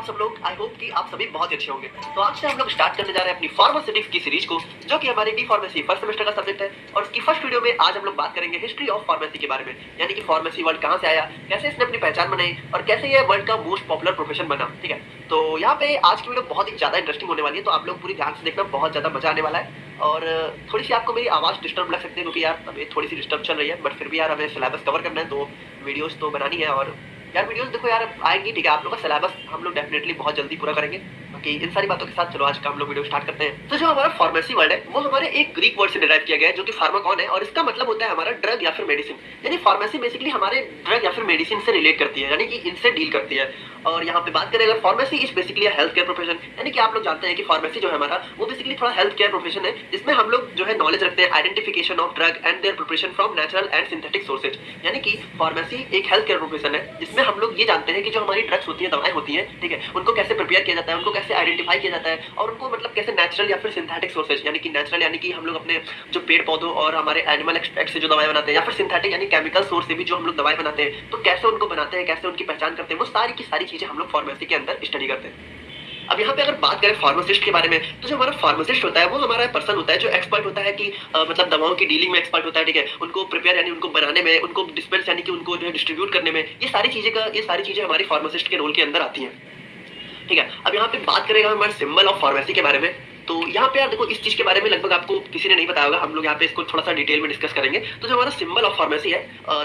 आप सब लोग, आई होप कि आप सभी बहुत अच्छे होंगे। तो आज से हम लोग स्टार्ट करने जा रहे हैं अपनी फार्मास्यूटिक्स की सीरीज को, जो कि हमारी डी फार्मेसी फर्स्ट सेमेस्टर का सब्जेक्ट है। और इसकी फर्स्ट वीडियो में आज हम लोग बात करेंगे हिस्ट्री ऑफ फार्मेसी के बारे में, यानी कि फार्मेसी वर्ड कहाँ से आया, कैसे इसने अपनी पहचान बनाई और कैसे यह वर्ल्ड का मोस्ट पॉपुलर प्रोफेशन बना। ठीक है, तो यहाँ पे आज की वीडियो बहुत ही ज्यादा इंटरेस्टिंग होने वाली है, तो आप लोग पूरी ध्यान से देखना, बहुत ज्यादा मजा आने वाला है। और थोड़ी सी आपको मेरी आवाज डिस्टर्ब लग सकती है, क्योंकि यार अभी थोड़ी सी डिस्टर्ब चल रही है, बट फिर भी यार हमें सिलेबस कवर करना है, तो वीडियोस तो बनानी है। और यार वीडियोस देखो यार आएंगी, ठीक है, आप लोग का सिलेबस हम लोग डेफिनेटली बहुत जल्दी पूरा करेंगे। बाकी इन सारी बातों के साथ चलो आज का हम लोग वीडियो स्टार्ट करते हैं। तो जो हमारा फार्मेसी वर्ड है वो हमारे एक ग्रीक वर्ड से डिराइव किया गया है, जो कि फार्माकॉन है, और इसका मतलब होता है हमारा ड्रग या फिर मेडिसिन। यानी फार्मेसी बेसिकली हमारे ड्रग या फिर मेडिसिन से रिलेट करती है, यानी कि इनसे डील करती है। और यहाँ पे बात करें अगर pharmacy is basically health care profession, यानी कि आप लोग जानते हैं कि फार्मेसी जो है हमारा वो बेसिकली थोड़ा हेल्थ केयर प्रोफेशन है, जिसमें हम लोग जो है नॉलेज रखते हैं identification of drug and there preparation from natural and synthetic sources. यानी कि फार्मेसी एक हेल्थ केयर प्रोफेशन है, जिसमें हम लोग ये जानते हैं कि जो हमारी ड्रग्स होती है, दवाएं होती हैं, ठीक है, उनको कैसे प्रिपेयर किया जाता है, उनको कैसे आइडेंटिफाई किया जाता है, और उनको मतलब कैसे नेचुरल या फिर सिंथेटिक सोर्सेज, यानी कि नेचुरल यानी कि हम लोग अपने जो पेड़ पौधों और हमारे एनिमल एक्सट्रैक्ट से जो दवाएं बनाते हैं, या फिर सिंथेटिक यानी केमिकल सोर्स से भी जो हम लोग दवाएं बनाते हैं, तो कैसे उनको बनाते हैं, कैसे उनकी पहचान करते हैं, वो सारी की सारी चीजें हम लोग फार्मेसी के अंदर स्टडी करते हैं। अब यहाँ पे अगर बात करें फार्मासिस्ट के बारे में, तो जो हमारा फार्मासिस्ट होता है वो हमारा पर्सन होता है जो एक्सपर्ट होता है कि मतलब दवाओं की डीलिंग में एक्सपर्ट होता है, ठीक है, उनको प्रिपेयर यानी उनको बनाने में, उनको डिस्पेंस यानी कि उनको जो है डिस्ट्रीब्यूट करने में, ये सारी चीजें हमारी फार्मासिस्ट के रोल के अंदर आती हैं। ठीक है, अब यहाँ पे बात करेगा हमारे सिंबल ऑफ फार्मेसी के बारे में। तो यहाँ पे यार देखो इस चीज के बारे में लगभग आपको किसी ने नहीं बताया होगा, हम लोग यहाँ पे इसको थोड़ा सा डिटेल में डिस्कस करेंगे। तो जो हमारा सिंबल ऑफ फार्मेसी है,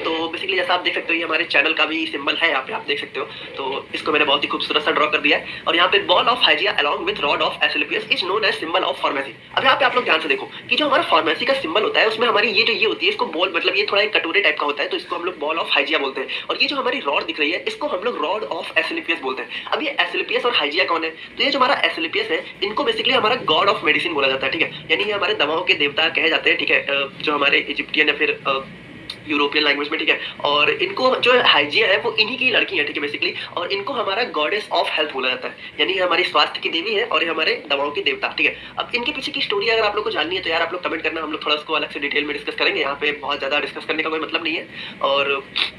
तो बेसिकली जैसा आप देख सकते हो ये हमारे चैनल का भी सिंबल है, यहाँ पे आप देख सकते हो। तो इसको मैंने बहुत ही खूबसूरत सा ड्रॉ कर दिया है, और यहाँ पे ball of Hygieia along with rod of Asclepius is known as symbol of pharmacy. अब यहाँ पे आप लोग ध्यान से देखो कि जो हमारा फार्मेसी का सिंबल होता है उसमें हमारी ये होती है, इसको बॉल मतलब ये थोड़ा एक कटोरे टाइप का होता है, तो इसको हम लोग बॉल ऑफ हाइजिया बोलते हैं। और ये जो हमारी रॉड दिख रही है इसको हम लोग रॉड ऑफ एस्क्लेपियस बोलते हैं। अब ये एस्क्लेपियस और हाइजिया कौन है? तो ये जो हमारा एस्क्लेपियस है, इनको बेसिकली हमारा गॉड ऑफ मेडिसिन बोला जाता है, ठीक है, यानी ये हमारे दवाओं के देवता कहे जाते हैं, ठीक है, जो हमारे इजिप्टियन या फिर यूरोपियन लैंग्वेज में, ठीक है। और इनको जो हाइजिया है वो इन्हीं की लड़की है, ठीक है, बेसिकली, और इनको हमारा गॉडेस ऑफ हेल्थ बोला जाता है, यानी ये हमारी स्वास्थ्य की देवी है और ये हमारे दवाओं के देवता, ठीक है। अब इनके पीछे की स्टोरी अगर आप लोग को जाननी है तो यार आप लोग कमेंट करना, हम लोग थोड़ा उसको अलग से डिटेल में डिस्कस करेंगे, यहाँ पे बहुत ज्यादा डिस्कस करने का कोई मतलब नहीं है। और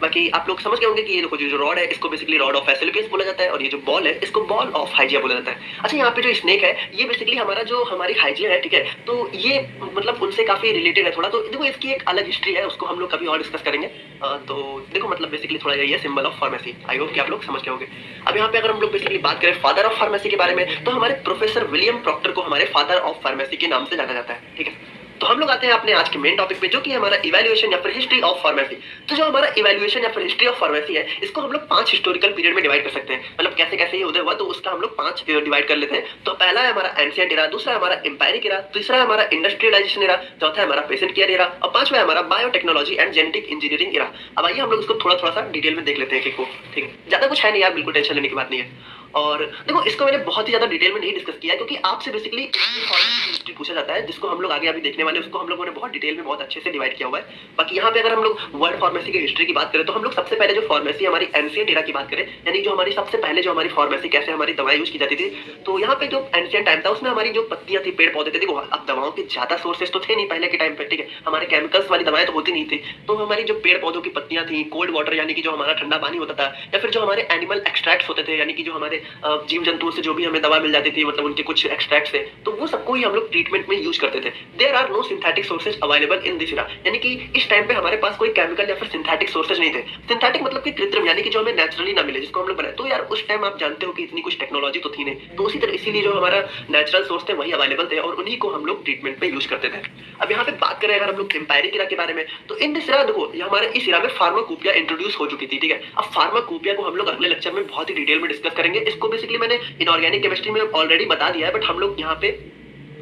बाकी आप लोग समझ गए होंगे कि ये देखो जो रॉड है इसको बेसिकली रॉड ऑफ एस्क्लेपियस बोला जाता है, और ये जो बॉल है इसको बॉल ऑफ हाइजिया बोला जाता है। अच्छा, यहाँ पे जो स्नेक है ये बेसिकली हमारा जो हमारी हाइजिया है, ठीक है, तो ये मतलब उनसे काफी रिलेटेड है थोड़ा, तो देखो इसकी एक अलग हिस्ट्री है, उसको हम लोग कभी और डिस्कस करेंगे। तो देखो मतलब बेसिकली थोड़ा यही है symbol of pharmacy, I hope कि आप लोग समझ गए होंगे। अब यहाँ पे अगर हम लोग बेसिकली बात करें फादर ऑफ फार्मेसी के बारे में, तो हमारे प्रोफेसर विलियम प्रॉक्टर को हमारे फादर ऑफ फार्मेसी के नाम से जाना जाता है, ठीक है। तो हम लोग आते हैं अपने आज के मेन टॉपिक पे, जो कि हमारा इवैल्यूएशन या फिर हिस्ट्री ऑफ फार्मेसी। तो जो हमारा इवैल्यूएशन या फिर हिस्ट्री ऑफ फार्मेसी है, इसको हम लोग 5 हिस्टोरिकल पीरियड में डिवाइड कर सकते हैं, मतलब कैसे कैसे ये उदय हुआ, तो उसका हम लोग 5 डिवाइड कर लेते हैं। तो पहला है हमारा एंशिएंट एरा, दूसरा है हमारा एम्पायरिक एरा, तीसरा है हमारा इंडस्ट्रियलाइजेशन एरा, चौथा है हमारा पेशेंट केयर एरा, और पांचवा है हमारा biotechnology and genetic engineering era. अब आइए हम लोग इसको थोड़ा सा डिटेल में देख लेते हैं, ठीक है, ज्यादा कुछ है नहीं यार, बिल्कुल टेंशन लेने की बात नहीं है। और देखो इसको मैंने बहुत ही ज्यादा डिटेल में नहीं डिस्कस किया, क्योंकि आपसे बेसिकली हिस्ट्री पूछा जाता है, जिसको हम लोग आगे अभी देखने वाले, उसको हम लोगों ने बहुत डिटेल में बहुत अच्छे से डिवाइड किया हुआ है। बाकी यहाँ पे अगर हम लोग वर्ल्ड फार्मेसी की हिस्ट्री की बात करें, तो हम लोग सबसे पहले जो फार्मेसी हमारी एंशिएंट एरा की बात करें, यानी जो हमारी सबसे पहले जो हमारी फार्मेसी कैसे हमारी दवाएं यूज की जाती थी, तो यहाँ पे जो एंशिएंट टाइम था उसमें हमारी जो पत्तियां थी, पेड़ पौधे थे, देखो अब दवाओं के ज्यादा सोर्सेस तो थे नहीं पहले के टाइम पे, ठीक है, हमारे केमिकल्स वाली दवाएं तो होती नहीं थी, तो हमारी जो पेड़ पौधों की पत्तियां थी, कोल्ड वाटर यानी कि जो हमारा ठंडा पानी होता था, या फिर जो हमारे एनिमल एक्सट्रैक्ट्स होते थे, यानी कि जो हमारे जीव जंतुओं से जो भी हमें दवा मिल जाती थी, मतलब उनके कुछ एक्सट्रैक्ट से, तो वो सबको ही हम लोग ट्रीटमेंट में यूज करते थे। There are no synthetic sources available in this era, यानी कि इस टाइम पे हमारे पास कोई केमिकल या फिर सिंथेटिक सोर्सेज नहीं थे। सिंथेटिक मतलब कि कृत्रिम, यानी कि जो हमें नेचुरली ना मिले, जिसको हम लोग बनाए, तो यार उस टाइम आप जानते हो कि इतनी कुछ टेक्नोलॉजी तो थी नहीं, तो उसी तरह इसीलिए जो हमारा नेचुरल सोर्स थे वही अवेलेबल थे, और उन्हीं को हम लोग ट्रीटमेंट में यूज करते थे। अब यहाँ पे बात करें अगर हम लोग एम्पायरिक एरा के बारे में, तो इन दिस एरा देखो हमारे इस एरा में फार्माकोपिया इंट्रोड्यूस हो चुकी थी, ठीक है। अब फार्माकोपिया को हम लोग अगले लेक्चर में बहुत ही डिटेल में डिस्कस करेंगे। इसको बेसिकली मैंने इनऑर्गेनिक केमिस्ट्री में ऑलरेडी बता दिया है, बट हम लोग यहाँ पे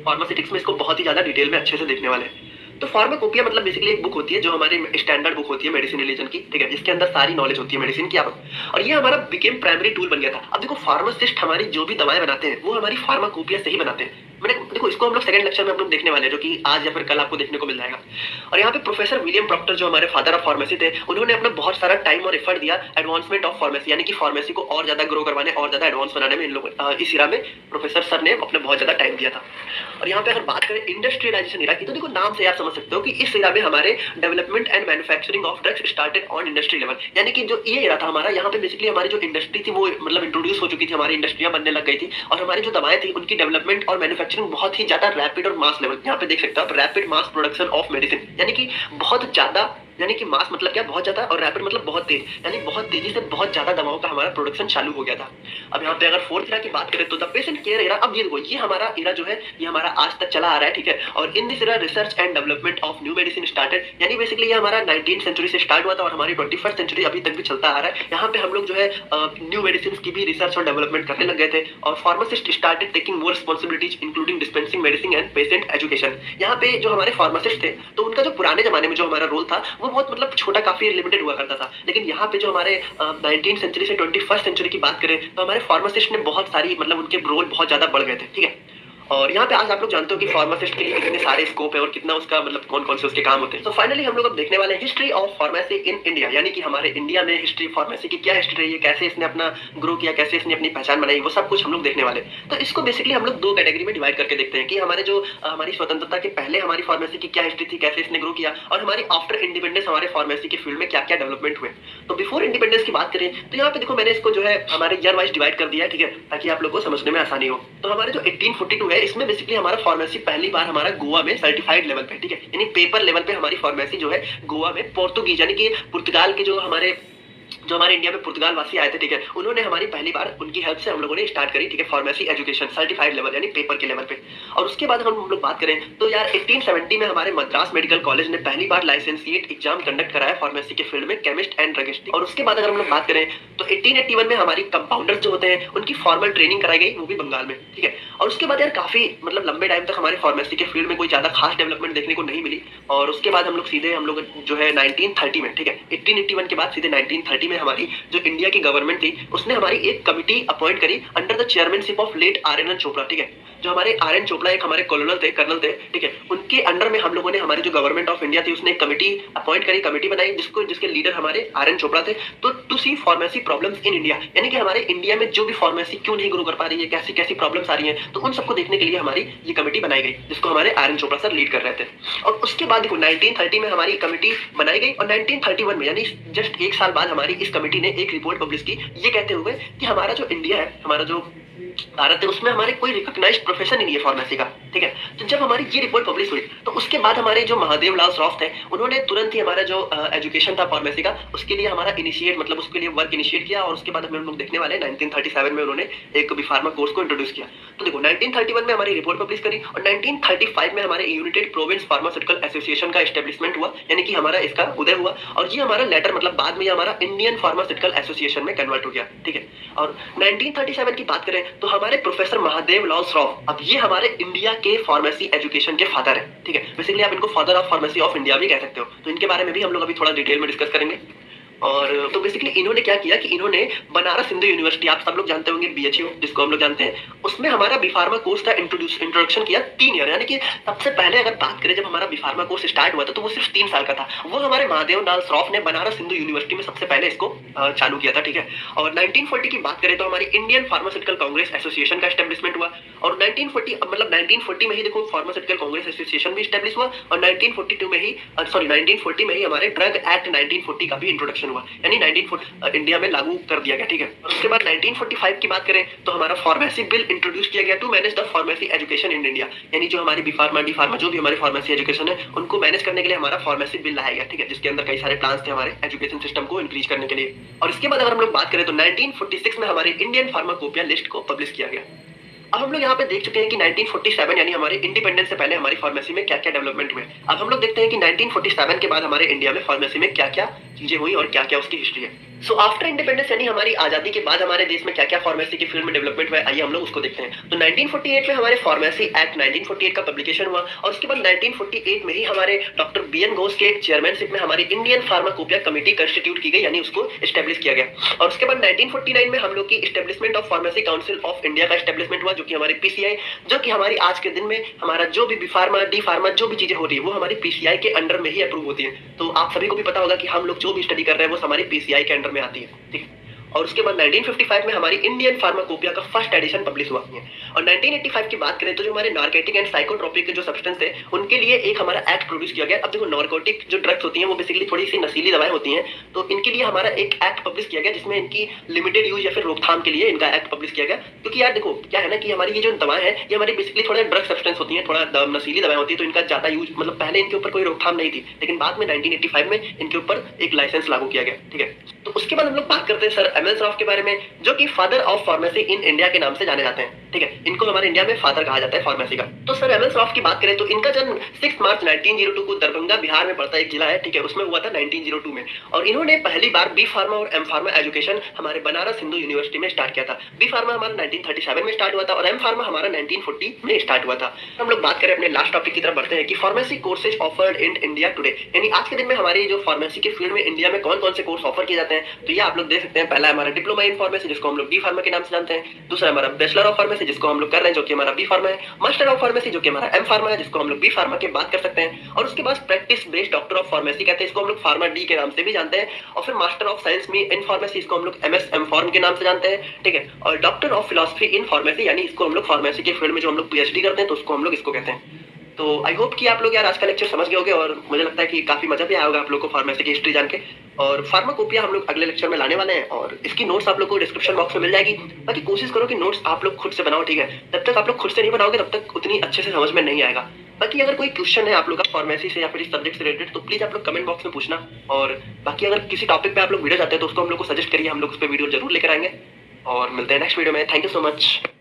फार्मास्यूटिक्स में इसको बहुत ही ज्यादा डिटेल में अच्छे से देखने वाले हैं। तो फार्माकोपिया मतलब बेसिकली एक बुक होती है जो हमारी स्टैंडर्ड बुक होती है मेडिसिन रिलीजन की, ठीक है, जिसके अंदर सारी नॉलेज होती है मेडिसिन की आप, और ये हमारा बिकेम प्राइमरी टूल बन गया था। अब देखो फार्मासिस्ट हमारी जो भी दवाएं बनाते हैं वो हमारी फार्माकोपिया से ही बनाते हैं, मैंने देखो इसको हम लोग सेकंड लेक्चर में हम लोग देखने वाले हैं, जो कि आज या फिर कल आपको देखने को मिल जाएगा। और यहाँ पे प्रोफेसर विलियम प्रॉक्टर जो हमारे फादर ऑफ फार्मेसी थे, उन्होंने अपना बहुत सारा टाइम और एफर्ट दिया एडवांसमेंट ऑफ फार्मेसी, यानी कि फार्मेसी को और ज्यादा ग्रो करवाने और ज्यादा एडवांस बनाने में इन लोग इस इरा में प्रोफेसर सर ने अपना बहुत ज्यादा टाइम दिया था। और यहाँ पे अगर बात करें इंडस्ट्रियलाइजेशन इरा की, तो देखो नाम से आप समझ सकते हो कि इस इरा में हमारे development and manufacturing of drugs started on industry level, यानी कि जो ये इरा था हमारा, यहाँ पे बेसिकली हमारी जो इंडस्ट्री थी वो मतलब इंट्रोड्यूस हो चुकी थी, हमारी इंडस्ट्रियां बनने लग गई थी और हमारी जो दवाएं थी उनकी डेवलपमेंट और मैन्युफैक्चरिंग बहुत ही ज्यादा रैपिड और मास लेवल, यहाँ पे देख सकते हो आप, rapid mass production of medicine, यानी कि बहुत ज्यादा, यानी कि मास मतलब क्या, बहुत ज्यादा, और रैपिड मतलब बहुत तेज, यानी बहुत तेजी से बहुत ज्यादा दवाओं का हमारा प्रोडक्शन चालू हो गया था। अब यहाँ पे अगर फोर्थ इरा की बात करें तो द पेशेंट केयर इरा, अब ये देखो ये हमारा इरा जो है ये हमारा आज तक चला आ रहा है, ठीक है। और in this Ira research and development of new medicine started, यानी बेसिकली ये हमारा 19th सेंचुरी से स्टार्ट हुआ था और हमारी 21st सेंचुरी अभी तक भी चलता आ रहा है। यहाँ पे हम लोग जो है न्यू मेडिसिन की भी रिसर्च और डेवलपमेंट करने लग गए थे और pharmacist started taking more responsibilities including dispensing medicine and patient education. यहाँ पे जो हमारे फार्मासिस्ट थे तो उनका जो पुराने जमाने में जो हमारा रोल था वो बहुत मतलब छोटा, काफी लिमिटेड हुआ करता था, लेकिन यहाँ पे जो हमारे 19th सेंचुरी से 21st सेंचुरी की बात करें तो हमारे फार्मासिस्ट ने बहुत सारी मतलब उनके रोल बहुत ज्यादा बढ़ गए थे, ठीक है। और यहाँ पे आज आप लोग जानते हो कि फार्मासिस्ट के लिए कितने सारे स्कोप है और कितना उसका मतलब कौन कौन से उसके काम होते हैं। तो फाइनली हम लोग अब देखने वाले हैं history of pharmacy in India, यानी कि हमारे इंडिया में हिस्ट्री फार्मेसी की क्या हिस्ट्री रही है, कैसे इसने अपना ग्रो किया, कैसे इसने अपनी पहचान बनाई, वो सब कुछ हम लोग देखने वाले। तो इसको बेसिकली हम लोग दो कैटेगरी में डिवाइड करके देखते हैं कि हमारे जो हमारी स्वतंत्रता के पहले हमारी फार्मेसी की क्या हिस्ट्री थी, कैसे इसने ग्रो किया, और हमारी आफ्टर इंडिपेंडेंस हमारे फार्मेसी के फील्ड में क्या क्या डेवलपमेंट हुए। तो बिफोर इंडिपेंडेंस की बात करें तो यहाँ पे देखो मैंने इसको जो है हमारे ईयर वाइज डिवाइड कर दिया है, ठीक है, ताकि आप लोग को समझने में आसानी हो। तो हमारे जो 1842 है इसमें बेसिकली हमारा फार्मेसी पहली बार हमारा गोवा में सर्टिफाइड लेवल पे, ठीक है, यानी पेपर लेवल पे हमारी फार्मेसी जो है गोवा में पोर्तुगीज, यानी कि पुर्तगाल के जो हमारे इंडिया में पुर्तगाल वासी आए थे, ठीक है, उन्होंने हमारी पहली बार उनकी हेल्प से हम लोगों ने स्टार्ट करी, ठीक है, फार्मेसी एजुकेशन सर्टिफाइड लेवल यानी पेपर के लेवल पे। और उसके बाद हम लोग बात करें तो यार 1870 में हमारे मद्रास मेडिकल कॉलेज ने पहली बार लाइसेंसिएट एग्जाम कंडक्ट कराया फार्मेसी के फील्ड में, केमिस्ट एंड ड्रगिस्ट। और उसके बाद अगर हम लोग बात करें तो 1881 में हमारी कंपाउंडर्स जो होते हैं उनकी फॉर्मल ट्रेनिंग कराई गई, वो भी बंगाल में, ठीक है। और उसके बाद यार काफी मतलब लंबे टाइम तक हमारे फार्मेसी के फील्ड में कोई ज्यादा खास डेवलपमेंट देखने को नहीं मिली। और उसके बाद हम लोग जो है 1930 में, ठीक है, 1881 के बाद सीधे 1930 में हमारी जो इंडिया की गवर्नमेंट थी उसने हमारी एक कमिटी अपॉइंट करी under the chairmanship of late R N. Chopra, ठीक है। जो हमारे आर.एन. चोपड़ा एक हमारे कर्नल थे, ठीक है, उनके अंडर में हम लोगों ने हमारी जो गवर्नमेंट ऑफ इंडिया थी उसने एक कमिटी अपॉइंट करी, कमिटी बनाई जिसके लीडर हमारे आर.एन. चोपड़ा थे। तो to see pharmacy problems in India, यानी कि हमारे इंडिया में जो भी फार्मेसी क्यों नहीं ग्रो कर पा रही है, कैसी कैसी प्रॉब्लम्स आ रही है, तो उन सबको देखने के लिए हमारी ये कमिटी बनाई गई, जिसको हमारे आर.एन. चोपड़ा सर लीड कर रहे थे। और उसके बाद देखो 1930 में हमारी कमिटी बनाई गई और 1931 में यानी जस्ट एक साल बाद हमारी इस कमिटी ने एक रिपोर्ट पब्लिश की, ये कहते हुए कि हमारा जो इंडिया है, हमारा जो भारत है, उसमें हमारे कोई रिकॉग्नाइज्ड प्रोफेशन ही नहीं है फार्मेसी का, ठीक है। तो जब हमारी ये रिपोर्ट पब्लिश हुई तो उसके बाद हमारे जो महादेव लाल श्रॉफ थे उन्होंने तुरंत ही हमारा जो एजुकेशन था फार्मेसी का उसके लिए हमारा इनिशिएट मतलब उसके लिए वर्क इनिशिएट किया। और उसके बाद हम लोग देखने वाले 1937 में उन्होंने एक बी फार्मा कोर्स को इंट्रोड्यूस किया। तो देखो 1931 में हमारी रिपोर्ट पब्लिश करी और 1935 में हमारे यूनाइटेड प्रोविंस फार्मास्यूटिकल एसोसिएशन का एस्टेब्लिशमेंट हुआ, यानी कि हमारा इसका उदय हुआ। और ये हमारा लेटर मतलब बाद में हमारा इंडियन फार्मास्यूटिकल एसोसिएशन में कन्वर्ट हो गया, ठीक है। और 1937 की बात करें तो हमारे प्रोफेसर महादेव लाल श्रॉफ, अब ये हमारे इंडिया के फार्मेसी एजुकेशन के फादर है, ठीक है। बेसिकली आप इनको father of pharmacy of India भी कह सकते हो। तो इनके बारे में भी हम लोग अभी थोड़ा डिटेल में डिस्कस करेंगे। और तो बेसिकली इन्होंने क्या किया कि इन्होंने बनारस हिंदू यूनिवर्सिटी, आप सब लोग जानते होंगे बीएचयू जिसको हम लोग जानते हैं, उसमें हमारा बीफार्मा कोर्स का इंट्रोडक्शन किया 3 ईयर, यानी कि सबसे पहले अगर बात करें जब हमारा बीफार्मा कोर्स स्टार्ट हुआ था तो वो सिर्फ 3 साल का था। वो हमारे महादेव लाल श्रॉफ ने बनारस हिंदू यूनिवर्सिटी में सबसे पहले इसको चालू किया था, ठीक है। और 1940 की बात करें तो हमारी इंडियन फार्मास्यूटिकल कांग्रेस एसोसिएशन का एस्टेब्लिशमेंट हुआ। और 1940 में ही देखो फार्मास्यूटिकल कांग्रेस एसोसिएशन भी एस्टेब्लिश हुआ। और 1940 में ही हमारे ड्रग एक्ट 1940 का भी इंट्रोडक्शन हुआ, यानी 1940 इंडिया में लागू कर दिया गया, ठीक है। और उसके बाद 1945 की बात करें तो हमारा फार्मेसी बिल इंट्रोड्यूस किया गया to manage the pharmacy education in India, यानी जो हमारी बी फार्मा जो भी हमारी फार्मेसी एजुकेशन है उनको मैनेज करने के लिए हमारा फार्मेसी बिल लाया गया, ठीक है, जिसके अंदर कई सारे प्लान्स थे हमारे एजुकेशन सिस्टम को इंक्रीज करने के लिए। और इसके बाद अगर हम लोग बात करें तो 1946 में हमारे इंडियन फार्माकोपिया लिस्ट को पब्लिश किया गया। अब हम लोग यहाँ पे देख चुके हैं कि 1947 यानी हमारे इंडिपेंडेंस से पहले हमारी फार्मेसी में क्या क्या डेवलपमेंट हुए। अब हम लोग देखते हैं कि 1947 के बाद हमारे इंडिया में फार्मेसी में क्या क्या चीजें हुई और क्या क्या उसकी हिस्ट्री है। सो आफ्टर इंडिपेंडेंस यानी हमारी आजादी के बाद हमारे देश में क्या क्या फार्मेसी की फील्ड में डेवलपमेंट हुआ है, आइए हम लोग उसको देखते हैं। तो 1948 में हमारे फार्मेसी एक्ट 1948 का पब्लिकेशन हुआ और उसके बाद 1948 में ही हमारे डॉक्टर बी.एन. घोष के चेयरमैनशिप में हमारी इंडियन फार्माकोपिया कमेटी कंस्टिट्यूट की गई, यानी उसको एस्टेब्लिश किया गया। और उसके बाद 1949 में हम लोग की establishment of pharmacy council of India का एस्टेब्लिशमेंट हुआ, जो कि हमारी पीसीआई, जो कि हमारी आज के दिन में हमारा जो भी फार्मा, डी फार्मा जो भी चीजें हो रही है वो हमारी पीसीआई के अंडर में ही अप्रूव होती है। तो आप सभी को भी पता होगा कि हम लोग जो भी स्टडी कर रहे हैं वो हमारी पीसीआई के अंडर में आती है, ठीक है। और उसके बाद 1955 में हमारी इंडियन फार्माकोपिया का फर्स्ट एडिशन पब्लिश हुआ है। और 1985 की बात करें तो जो हमारे नार्कोटिक एंड साइकोट्रोपिक जो सब्सटेंस है उनके लिए एक हमारा एक्ट प्रोड्यूस किया गया। अब देखो नार्कोटिक जो ड्रग्स होती हैं वो बेसिकली थोड़ी सी नशीली दवाएं होती हैं, तो इनके लिए हमारा एक एक्ट पब्लिश किया गया जिसमें इनकी लिमिटेड यूज या फिर रोकथाम के लिए इनका एक्ट पब्लिश किया गया। क्योंकि यार देखो क्या है ना कि हमारी ये जो दवाएं हैं ये हमारी बेसिकली थोड़ा ड्रग सब्सटेंस होती है, थोड़ा नशीली दवाएं होती है, तो इनका ज्यादा यूज मतलब पहले इनके ऊपर कोई रोकथाम नहीं थी, लेकिन बाद में 1985 में इनके ऊपर एक लाइसेंस लागू किया गया, ठीक है। तो उसके बाद हम लोग बात करते हैं सर एम एल श्रॉफ के बारे में, जो कि father of pharmacy in India के नाम से जाने जाते हैं, ठीक है। इनको हमारे इंडिया में फादर कहा जाता है फार्मेसी का। तो सर एम एल श्रॉफ की बात करें तो इनका जन्म 6 मार्च 1902 को दरभंगा बिहार में पड़ता एक जिला है, ठीक है, उसमें हुआ था 1902 में। और इन्होंने पहली बार बी फार्मा और एम फार्मा एजुकेशन हमारे बनारस हिंदू यूनिवर्सिटी में स्टार्ट किया था। बी फार्मा हमारा 1937 में स्टार्ट हुआ था और एम फार्मा हमारा 1940 में स्टार्ट हुआ था। हम लोग बात करें अपने लास्ट टॉपिक की तरफ बढ़ते हैं कि pharmacy courses offered in India today, यानी आज के दिन में हमारी जो फार्मेसी के फील्ड में इंडिया में कौन कौन से कोर्स ऑफर किए जाते हैं। तो ये आप लोग देख सकते हैं, पहला हमारा डिप्लोमा इन फार्मेसी जिसको हम लोग डी फार्मा के नाम से जानते हैं, दूसरा हमारा बैचलर ऑफ फार्मेसी जिसको हम लोग कर रहे हैं जो कि हमारा बी फार्मा है, मास्टर ऑफ फार्मेसी जो कि हमारा एम फार्मा है जिसको हम लोग बी फार्मा के बात कर सकते हैं, और उसके बाद practice based doctor of pharmacy कहते हैं, इसको हम लोग फार्मा डी के नाम से भी जानते हैं, और फिर मास्टर ऑफ साइंस में इन फार्मेसी इसको हम लोग एमएस एम फार्म के नाम से जानते हैं, ठीक है। और doctor of philosophy in pharmacy यानी इसको हम लोग फार्मेसी के फील्ड में जो हम लोग पीएचडी करते हैं तो उसको हम लोग इसको कहते हैं। तो आई होप कि आप लोग यार आज का लेक्चर समझ गए होंगे और मुझे लगता है कि काफी मजा भी आया होगा आप लोग को फार्मेसी की हिस्ट्री जान के। और फार्माकोपिया हम लोग अगले लेक्चर में लाने वाले हैं और इसकी नोट्स आप लोग को डिस्क्रिप्शन बॉक्स में मिल जाएगी। बाकी कोशिश करो कि नोट्स आप लोग खुद से बनाओ, ठीक है। जब तक आप लोग खुद से नहीं बनाओगे तब तक उतनी अच्छे से समझ में नहीं आएगा। बाकी अगर कोई क्वेश्चन है आप लोग का फार्मेसी से या फिर इस सब्जेक्ट से रिलेटेड तो प्लीज आप लोग कमेंट बॉक्स में पूछना। और बाकी अगर किसी टॉपिक पे आप लोग वीडियो चाहते हैं तो उसको हम लोग को सजेस्ट करिए, हम लोग उस पर वीडियो जरूर लेकर आएंगे। और मिलते हैं नेक्स्ट वीडियो में। Thank you so much.